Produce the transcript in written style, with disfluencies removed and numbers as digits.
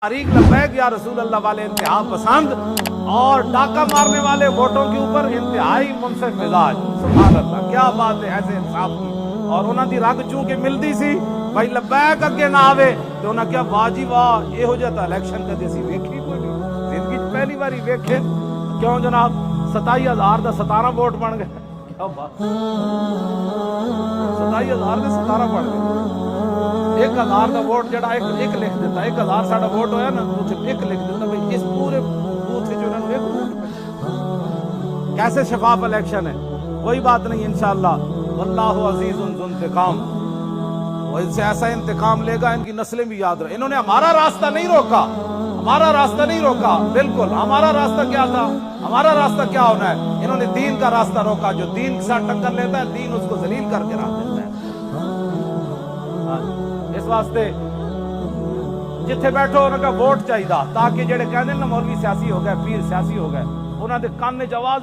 तारीख लब्बैक या रसूल अल्लाह वाले इंतहा पसंद और डाका मारने वाले वोटों के ऊपर इंतहाई मुनसिफ मिजाज। सुभान अल्लाह, क्या बात है ऐसे इंसाफ की। और उन्हां दी रग चूं के मिलदी सी भाई लब्बैक अगे ना आवे ते उन्हां क्या वाह जी वाह, इहो जिहा तां इलेक्शन कदे असीं वेखी कोई नहीं, जिंदगी च पहली बारी वेखे। क्यों जनाब 27,000 ਦਾ 17 वोट बन गए। क्या बात, 27,000 ਦੇ 17 बन गए। 1,000 ਦਾ वोट जड़ा एक लिख दिता, 1,000 साडा वोट होया ना उसे एक लिख दिता भाई इस पूरे बूथ से जो उन्होंने एक वोट। कैसे शफाफ इलेक्शन है, कोई बात नहीं इंशाअल्लाह। वल्लाहु अजीजुन ज़ु इंतकाम, वो इनसे ऐसा इंतकाम लेगा इनकी नस्लें भी याद रहे। इन्होंने हमारा रास्ता नहीं रोका, हमारा रास्ता नहीं रोका, बिल्कुल हमारा रास्ता क्या था, हमारा रास्ता क्या होना है। इन्होंने दीन का रास्ता रोका, जो दीन के साथ टक्कर लेता है दीन उसको जलील करके रख देता है। इस वास्ते जिथे बैठो उनका वोट चाहिए ताकि जेड़े कहते ना मौलवी सियासी हो गए, पीर सियासी हो गए, उन्होंने कान च आवाज